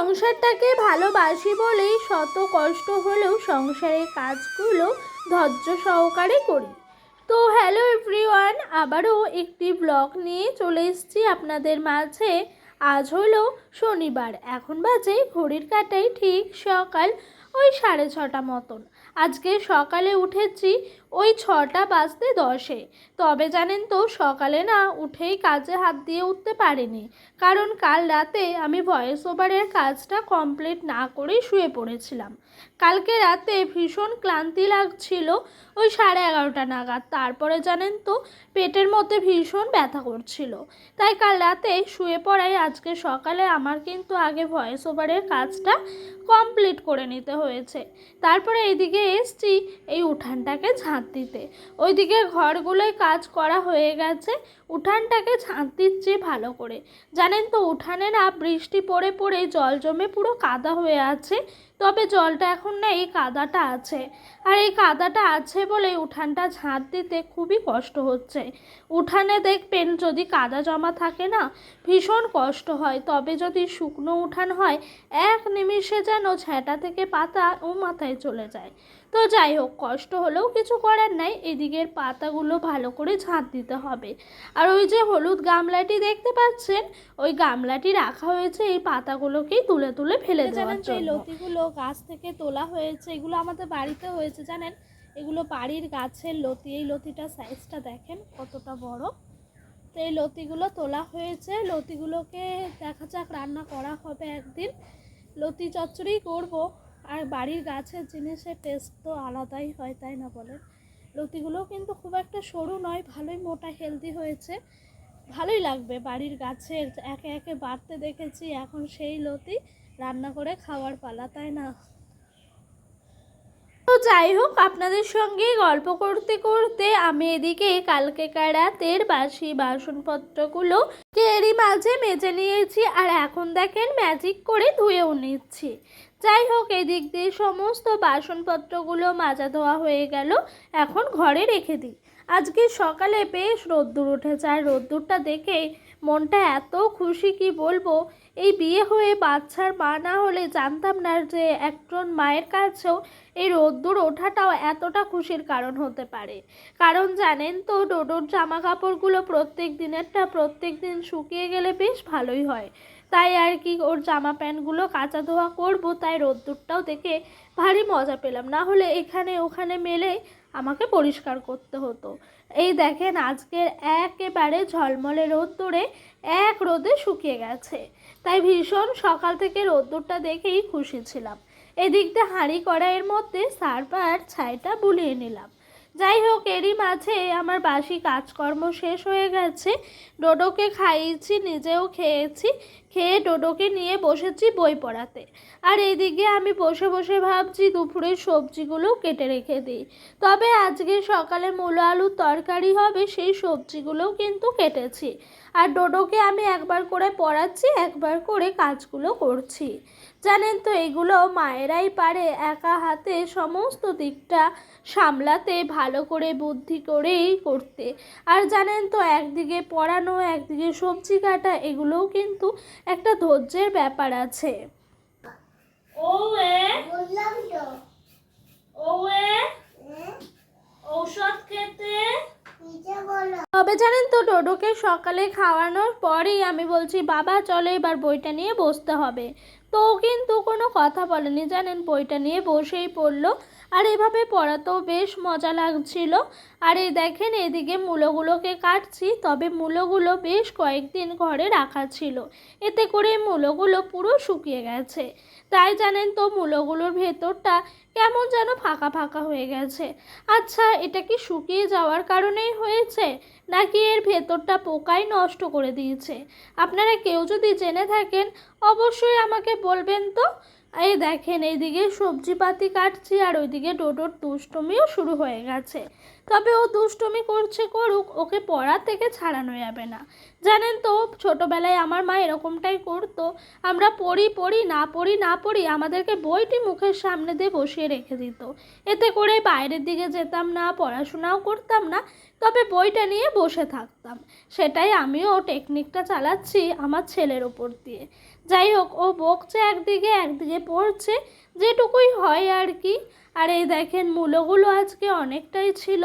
সংসারটাকে ভালোবাসি বলেই শত কষ্ট হলেও সংসারের কাজগুলো ধৈর্য সহকারে করি। তো হ্যালো এভরিওয়ান, আবারও একটি ব্লগ নিয়ে চলে এসেছি আপনাদের মাঝে। আজ হলো শনিবার, এখন বাজে ঘড়ির কাঁটায় ঠিক সকাল ওই 6:30 মতন। আজকে সকালে উঠেছি ওই 6:10। তবে জানেন তো, সকালে না উঠেই কাজে হাত দিয়ে উঠতে পারিনি, কারণ কাল রাতে আমি ভয়েস ওভারের কাজটা কমপ্লিট না করেই শুয়ে পড়েছিলাম। কালকে রাতে ভীষণ ক্লান্তি লাগছিল ওই 11:30 নাগাদ। তারপরে জানেন তো, পেটের মধ্যে ভীষণ ব্যথা করছিল, তাই কাল রাতে শুয়ে পড়াই আজকে সকালে আমার কিন্তু আগে ভয়েস ওভারের কাজটা কমপ্লিট করে নিতে হয়েছে। তারপরে এইদিকে এসছি এই উঠানটাকে ঝাঁট দিতে। ওইদিকে ঘরগুলোয় কাজ করা হয়ে গেছে, উঠানটাকে ঝাঁট দিচ্ছি ভালো করে। জানেন তো, উঠানে না বৃষ্টি পড়ে পড়ে জল জমে পুরো কাদা হয়ে আছে, তবে জলটা এখন না এই কাদাটা আছে। আর এই কাদাটা আছে বলে উঠানটা ঝাঁট দিতে খুবই কষ্ট হচ্ছে। উঠানে দেখবেন যদি কাদা জমা থাকে না, ভীষণ কষ্ট হয়, তবে যদি শুকনো উঠান হয় এক নিমিষে যেন ঝেঁটা থেকে পাতা ও মাথায় চলে যায়। তো যাই হোক, কষ্ট হলেও কিছু করার নাই, এদিকের পাতাগুলো ভালো করে ঝাঁট দিতে হবে। আর ওই যে হলুদ গামলাটি দেখতে পাচ্ছেন, ওই গামলাটি রাখা হয়েছে এই পাতাগুলোকেই তুলে তুলে ফেলে দেওয়ার জন্য। এই লতিগুলো গাছ থেকে তোলা হয়েছে, এগুলো আমাদের বাড়িতে হয়েছে জানেন, এগুলো বাড়ির গাছের লতি। এই লতিটা সাইজটা দেখেন কতটা বড়। তো এই লতিগুলো তোলা হয়েছে, লতিগুলোকে দেখা যাক রান্না করা হবে একদিন। লতি চচ্চড়ি করব, আর বাড়ির গাছের জিনিসের টেস্ট তো আলাদাই হয়, তাই না বলেন? লতিগুলো কিন্তু খুব একটা সরু নয়, ভালোই মোটা হেলদি হয়েছে, ভালোই লাগবে। বাড়ির গাছের একে একে বাড়তে দেখেছি, এখন সেই লতি রান্না করে খাওয়ার পালা, তাই না? তো যাই হোক, আপনাদের সঙ্গে গল্প করতে করতে আমি এদিকে কালকেকার রাতের বাসি বাসনপত্রগুলো এরই মাঝে মেজে নিয়েছি, আর এখন দেখেন ম্যাজিক করে ধুয়েও নিচ্ছি। যাই হোক, এদিক দিয়ে সমস্ত বাসনপত্রগুলো মাজা ধোয়া হয়ে গেল, এখন ঘরে রেখে দিই। আজকে সকালে বেশ রোদ্দুর উঠেছে, আর রোদ্দুরটা দেখে মনটা এত খুশি কি বলবো। এই বিয়ে হয়ে বাচ্চার মা না হলে জানতাম না যে একজন মায়ের কাছেও এই রোদ্দুর ওঠাটাও এতটা খুশির কারণ হতে পারে। কারণ জানেন তো, ডোডোর জামা কাপড়গুলো প্রত্যেক দিনেরটা প্রত্যেক দিন শুকিয়ে গেলে বেশ ভালোই হয়, তাই আর কি ওর জামা প্যান্টগুলো কাচা ধোয়া করবো, তাই রোদ্দুরটাও দেখে ভারী মজা পেলাম। না হলে এখানে ওখানে মেলে আমাকে পরিষ্কার করতে হতো। এই দেখেন আজকের একেবারে ঝলমলে রোদ্দুরে এক রোদে শুকিয়ে গেছে, তাই ভীষণ সকাল থেকে রোদ্দুরটা দেখেই খুশি ছিলাম। এদিক দিয়ে হাঁড়ি কড়াইয়ের মধ্যে সার্ফ আর ছাইটা বুলিয়ে নিলাম। যাই হোক, এরই মাঝে আমার বাসি কাজকর্ম শেষ হয়ে গেছে। ডোডোকে খাইয়েছি, নিজেও খেয়েছি, খেয়ে ডোডোকে নিয়ে বসেছি বই পড়াতে। আর এইদিকে আমি বসে বসে ভাবছি দুপুরের সবজিগুলো কেটে রেখে দিই। তবে আজকে সকালে মূলো আলুর তরকারি হবে, সেই সবজিগুলোও কিন্তু কেটেছি। আর ডোডোকে আমি একবার করে পড়াচ্ছি, একবার করে কাজগুলো করছি। জানেন তো, এগুলো মায়েরাই পারে একা হাতে সমস্ত দিকটা সামলাতে, ভালো করে বুদ্ধি করেই করতে। আর জানেন তো, একদিকে পড়ানো একদিকে সবজি কাটা, এগুলোও কিন্তু একটা ধৈর্যের ব্যাপার আছে। ঔষধ খেতে তবে জানেন তো, ডোডোকে সকালে খাওয়ানোর পরেই আমি বলছি বাবা চলো এবার বইটা নিয়ে বসতে হবে। তো কিন্তু কোনো কথা বলেনি, জানেন, বইটা নিয়ে বসেই পড়লো। আর এভাবে পড়াতেও বেশ মজা লাগছিল। আর এই দেখেন এদিকে মূলোগুলোকে কাটছি, তবে মূলোগুলো বেশ কয়েকদিন ঘরে রাখা ছিল, এতে করে মূলোগুলো পুরো শুকিয়ে গেছে। তাই জানেন তো, মূলোগুলোর ভেতরটা কেমন যেন ফাঁকা ফাঁকা হয়ে গেছে। আচ্ছা, এটা কি শুকিয়ে যাওয়ার কারণেই হয়েছে, নাকি এর ভেতরটা পোকাই নষ্ট করে দিয়েছে? আপনারা কেউ যদি জেনে থাকেন অবশ্যই আমাকে বলবেন তো। এই দেখেন এইদিকে সবজিপাতি কাটছি, আর ওইদিকে ডোডোর দুষ্টুমিও শুরু হয়ে গেছে। তবে ও দুষ্টুমি করছে করুক, ওকে পড়া থেকে ছাড়ানো যাবে না। জানেন তো, ছোটোবেলায় আমার মা এরকমটাই করতো। আমরা পড়ি পড়ি না পড়ি না পড়ি, আমাদেরকে বইটি মুখের সামনে দিয়ে বসিয়ে রেখে দিত, এতে করে বাইরের দিকে যেতাম না, পড়াশোনাও করতাম না, তবে বইটা নিয়ে বসে থাকতাম। সেটাই আমিও টেকনিকটা চালাচ্ছি আমার ছেলের ওপর দিয়ে। যাই হোক, ও বকছে একদিকে একদিকে পড়ছে, যেটুকুই হয় আর কি। আর এই দেখেন মূলোগুলো আজকে অনেকটাই ছিল,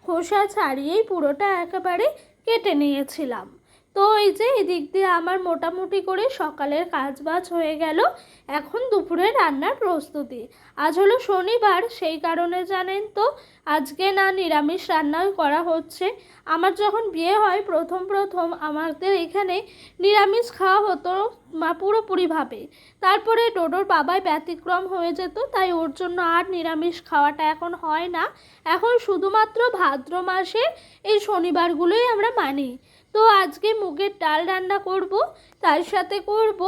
খোসা ছাড়িয়েই পুরোটা একেবারে কেটে নিয়েছিলাম। তো এই যে এদিক দিয়ে আমার মোটামুটি করে সকালের কাজবাজ হয়ে গেল। এখন দুপুরে রান্নার প্রস্তুতি। আজ হলো শনিবার, সেই কারণে জানেন তো আজকে না নিরামিষ রান্নাও করা হচ্ছে। আমার যখন বিয়ে হয় প্রথম প্রথম আমাদের এখানে নিরামিষ খাওয়া হতো পুরোপুরিভাবে। তারপরে ডোডোর বাবাই ব্যতিক্রম হয়ে যেত, তাই ওর জন্য আর নিরামিষ খাওয়াটা এখন হয় না। এখন শুধুমাত্র ভাদ্র মাসে এই শনিবারগুলোই আমরা মানি। তো আজকে মুগের ডাল রান্না করব, তার সাথে করব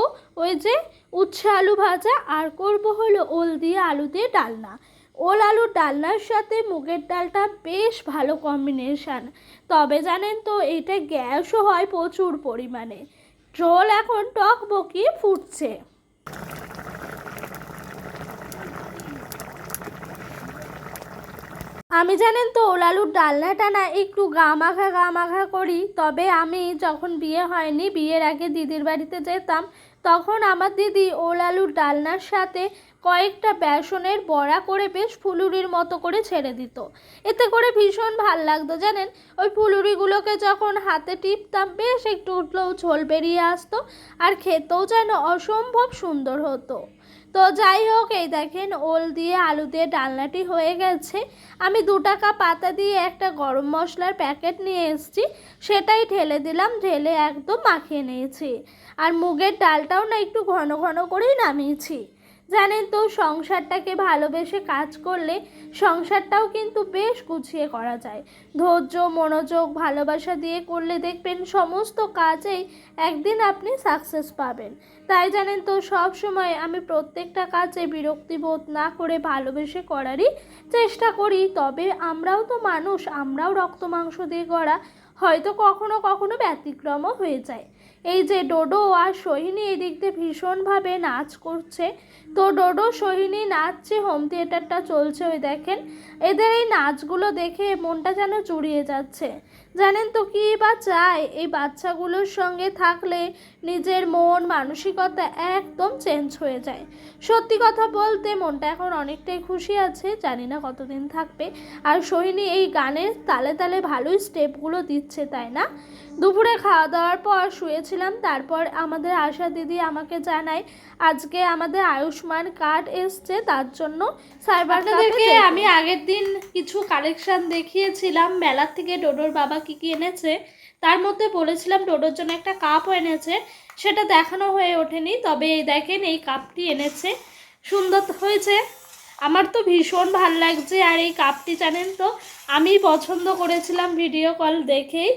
ওই যে উচ্ছে আলু ভাজা, আর করব হলো ওল দিয়ে আলু দিয়ে ডালনা। ওল আলুর ডালনার সাথে মুগের ডালটা বেশ ভালো কম্বিনেশান। তবে জানেন তো এটা গ্যাসও হয় প্রচুর পরিমাণে। ঝোল এখন টক বকিয়ে ফুটছে। আমি জানেন তো ওল আলুর ডালনাটা না একটু গা মাখা করি। তবে আমি যখন বিয়ে হয়নি, বিয়ের আগে দিদির বাড়িতে যেতাম, তখন আমার দিদি ওল আলুর ডালনার সাথে কয়েকটা বেসনের বড়া করে বেশ ফুলুরির মতো করে ছেড়ে দিত। এতে করে ভীষণ ভাল লাগতো জানেন। ওই ফুলুরিগুলোকে যখন হাতে টিপতাম বেশ একটু উঠলেও ঝোল বেরিয়ে আসতো, আর খেতেও যেন অসম্ভব সুন্দর হতো। তো যাই হোক, এই দেখেন ওল দিয়ে আলু দিয়ে ডালনাটি হয়ে গেছে। আমি 2 টাকা পাতা দিয়ে একটা গরম মশলার প্যাকেট নিয়ে এসেছি, সেটাই ঢেলে দিলাম, ঢেলে একদম মাখিয়ে নিয়েছি। আর মুগের ডালটাও না একটু ঘন ঘন করেই নামিয়েছি। জানেন তো সংসারটাকে ভালোবেসে কাজ করলে সংসারটাও কিন্তু বেশ গুছিয়ে করা যায়। ধৈর্য, মনোযোগ, ভালোবাসা দিয়ে করলে দেখবেন সমস্ত কাজেই একদিন আপনি সাকসেস পাবেন। তাই জানেন তো সব সময় আমি প্রত্যেকটা কাজে বিরক্তি বোধ না করে ভালোবেসে করারই চেষ্টা করি। তবে আমরাও তো মানুষ, আমরাও রক্ত মাংস দিয়ে গড়া, হয়তো কখনো কখনো ব্যতিক্রমও হয়ে যায়। এই যে ডোডো আর সোহিনী এদিক দিয়ে ভীষণভাবে নাচ করছে। তো ডোডো সোহিনী নাচছে, হোম থিয়েটারটা চলছে, ওই দেখেন। এদের এই নাচগুলো দেখে মনটা যেন জুড়িয়ে যাচ্ছে। জানেন তো কী বা চায়, এই বাচ্চাগুলোর সঙ্গে থাকলে নিজের মন মানসিকতা একদম চেঞ্জ হয়ে যায়। সত্যি কথা বলতে মনটা এখন অনেকটাই খুশি আছে, জানি না কতদিন থাকবে। আর সোহিনী এই গানের তালে তালে ভালোই স্টেপগুলো দিচ্ছে, তাই না? দুপুরে খাওয়া দাওয়ার পর শুয়েছিলাম, তারপর আমাদের আশা দিদি আমাকে জানায় আজকে আমাদের আয়ুষ্মান কার্ড এসছে, তার জন্য সাইবার ক্যাফে আমি আগের দিন কিছু কালেকশান দেখিয়েছিলাম মেলার থেকে ডোডোর বাবা কী কী এনেছে। তার মধ্যে বলেছিলাম ডোডোর জন্য একটা কাপও এনেছে, সেটা দেখানো হয়ে ওঠেনি। তবে এই দেখেন এই কাপটি এনেছে, সুন্দর হয়েছে, আমার তো ভীষণ ভাল লাগছে। আর এই কাপটি জানেন তো আমি পছন্দ করেছিলাম ভিডিও কল দেখেই,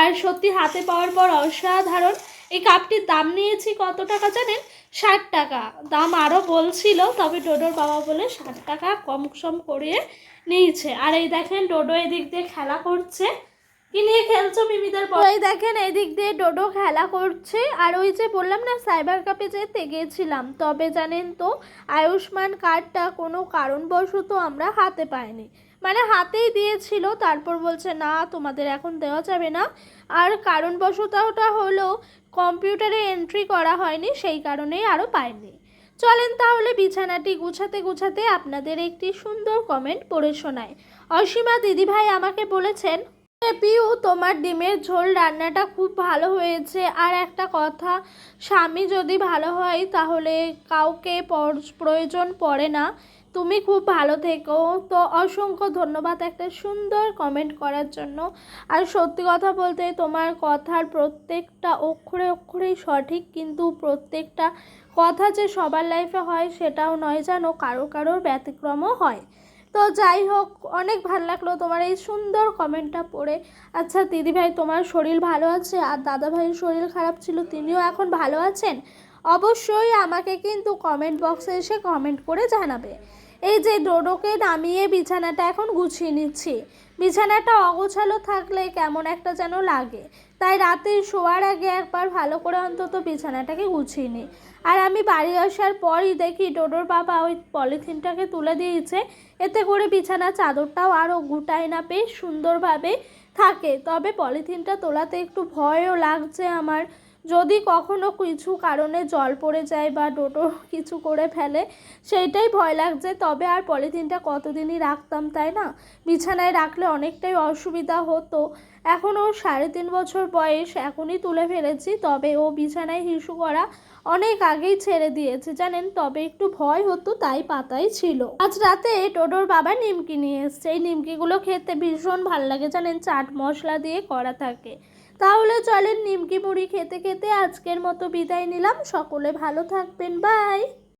আর সত্যি হাতে পাওয়ার পর অসাধারণ। এই কাপটির দাম নিয়েছি কত টাকা জানেন? 60 টাকা। দাম আরও বলছিল, তবে ডোডোর বাবা বলে 60 টাকা কম সম করিয়ে নিয়েছে। আর এই দেখেন ডোডো এদিক দিয়ে খেলা করছে। কি নিয়ে খেলছো মিমিদের? ওই দেখেন এদিক দিয়ে ডোডো খেলা করছে। আর ওই যে বললাম না সাইবার ক্যাফে যেতে গেছিলাম, তবে জানেন তো আয়ুষ্মান কার্ডটা কোনো কারণবশত আমরা হাতে পাইনি। মানে হাতেই দিয়েছিল, তারপর বলছে না তোমাদের এখন দেওয়া যাবে না। আর কারণবশতটা হলো কম্পিউটারে এন্ট্রি করা হয়নি, সেই কারণেই আরও পাইনি। চলেন তাহলে বিছানাটি গুছাতে গুছাতে আপনাদের একটি সুন্দর কমেন্ট পড়ে শোনায়। অসীমা দিদিভাই আমাকে বলেছেন, পিউ তোমার ডিমের ঝোল রান্নাটা খুব ভালো হয়েছে। আর একটা কথা, স্বামী যদি ভালো হয় তাহলে কাউকে প্রয়োজন পড়ে না। তুমি খুব ভালো থেকো। তো অসংখ্য ধন্যবাদ একটা সুন্দর কমেন্ট করার জন্য। আর সত্যি কথা বলতে তোমার কথার প্রত্যেকটা অক্ষরে অক্ষরেই সঠিক, কিন্তু প্রত্যেকটা কথা যে সবার লাইফে হয় সেটাও নয়, যেন কারোর ব্যতিক্রমও হয়। তো যাই হোক, অনেক ভালো লাগলো তোমার এই সুন্দর কমেন্টটা পড়ে। আচ্ছা দিদিভাই তোমার শরীর ভালো আছে? আর দাদাভাইয়ের শরীর খারাপ ছিল, তিনিও এখন ভালো আছেন? অবশ্যই আমাকে কিন্তু কমেন্ট বক্সে এসে কমেন্ট করে জানাবে। এই যে ডোডোকে নামিয়ে বিছানাটা এখন গুছিয়ে নিচ্ছি। বিছানাটা অগোছালো থাকলে কেমন একটা যেন লাগে, তাই রাতে শোয়ার আগে একবার ভালো করে অন্তত বিছানাটাকে গুছিয়ে নিই। আর আমি বাড়ি আসার পরই দেখি ডোডোর বাবা ওই পলিথিনটাকে তুলে দিয়েছে, এতে করে বিছানার চাদরটাও আরও গুটায় না, বেশ সুন্দরভাবে থাকে। তবে পলিথিনটা তোলাতে একটু ভয়ও লাগছে আমার, যদি কখনো কিছু কারণে জল পড়ে যায় বা ডোডো কিছু করে ফেলে সেইটাই ভয় লাগছে। তবে আর পলিথিনটা কতদিনই রাখতাম, তাই না? বিছানায় রাখলে অনেকটাই অসুবিধা হতো। এখন ওর 3.5 বছর বয়স, এখনই তুলে ফেলেছি। তবে ও বিছানায় হিসু করা অনেক আগেই ছেড়ে দিয়েছে জানেন, তবে একটু ভয় হতো তাই পাতাই ছিল। আজ রাতে ডোডোর বাবা নিমকি নিয়ে এসছে। এই নিমকিগুলো খেতে ভীষণ ভালো লাগে জানেন, চাট মশলা দিয়ে করা থাকে। তাহলে চলেন নিমকি মুড়ি খেতে খেতে আজকের মতো বিদায় নিলাম। সকলে ভালো থাকবেন, বাই।